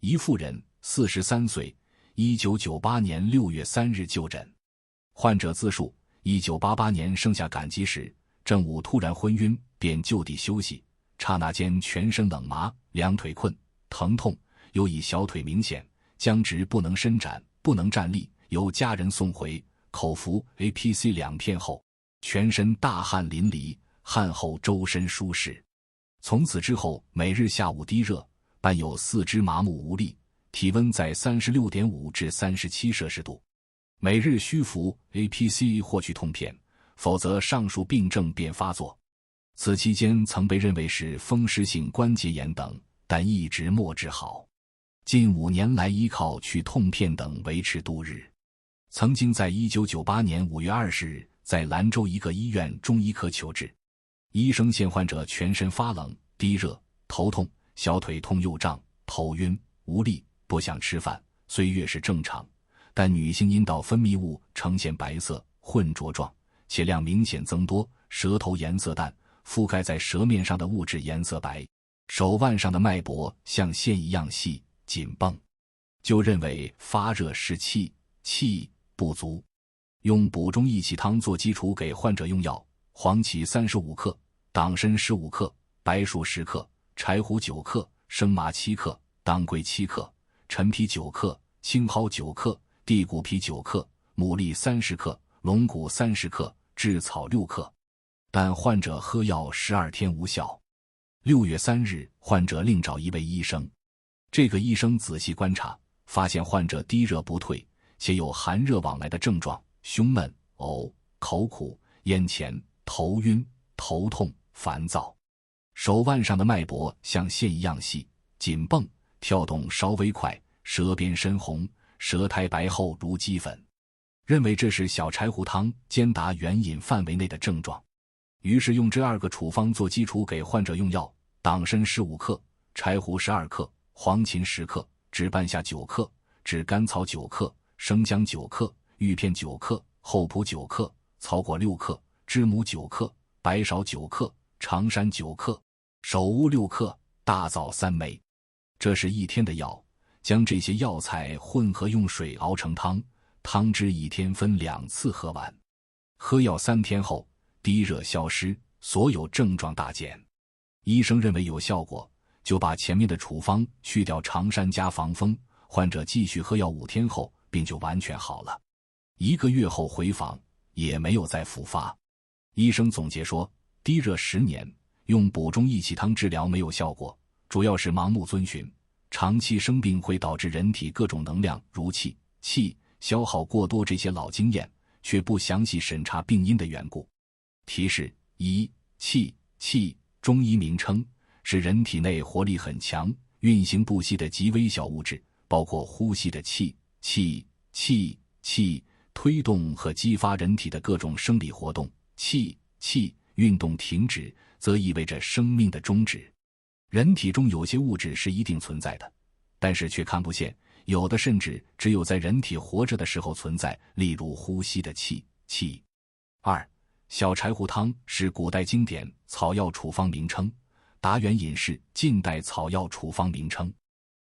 一妇人，43岁，1998年6月3日就诊。患者自述，1988年生下赶集时，正午突然昏晕，便就地休息，刹那间全身冷麻，两腿困，疼痛，尤以小腿明显，僵直不能伸展，不能站立，由家人送回，口服 APC 2片后，全身大汗淋漓，汗后周身舒适。从此之后，每日下午低热，伴有四肢麻木无力，体温在 36.5 至37摄氏度。每日需服 APC 或去痛片，否则上述病症便发作。此期间曾被认为是风湿性关节炎等，但一直没治好。近5年来依靠去痛片等维持度日。曾经在1998年5月20日在兰州一个医院中医科求治，医生见患者全身发冷、低热、头痛、小腿痛又胀、头晕、无力，不想吃饭，虽月事正常，但女性阴道分泌物呈现白色混浊状，且量明显增多，舌头颜色淡，覆盖在舌面上的物质颜色白，手腕上的脉搏像线一样细紧绷，就认为发热是气不足，用补中益气汤做基础给患者用药：黄芪35克，党参15克，白术10克，柴胡9克，生麻7克，当归7克，陈皮9克，青蒿9克，地骨皮9克，牡蛎30克，龙骨30克，炙草6克。但患者喝药12天无效。6月3日，患者另找一位医生，这个医生仔细观察，发现患者低热不退，且有寒热往来的症状，胸闷、呕、口苦、咽前、头晕、头痛、烦躁，手腕上的脉搏像线一样细紧绷，跳动稍微快，舌边深红，舌苔白厚如鸡粉，认为这是小柴胡汤兼达原饮范围内的症状，于是用这2个处方做基础给患者用药：党参15克，柴胡12克，黄芩10克，枳半夏9克，炙甘草9克，生姜9克，玉片9克，厚朴9克，草果6克，知母9克，白芍9克，长山9克，首乌6克，大枣3枚。这是1天的药，将这些药材混合用水熬成汤，汤汁1天分2次喝完。喝药3天后，低热消失，所有症状大减。医生认为有效果，就把前面的处方去掉长山加防风，患者继续喝药5天后，病就完全好了。1个月后回访，也没有再复发。医生总结说，低热10年，用补中益气汤治疗没有效果，主要是盲目遵循，长期生病会导致人体各种能量如气消耗过多这些老经验，却不详细审查病因的缘故。提示：气，中医名称，是人体内活力很强、运行不息的极微小物质，包括呼吸的气，推动和激发人体的各种生理活动。运动停止，则意味着生命的终止。人体中有些物质是一定存在的，但是却看不见，有的甚至只有在人体活着的时候存在，例如呼吸的气。2. 小柴胡汤是古代经典草药处方名称，达原饮是近代草药处方名称。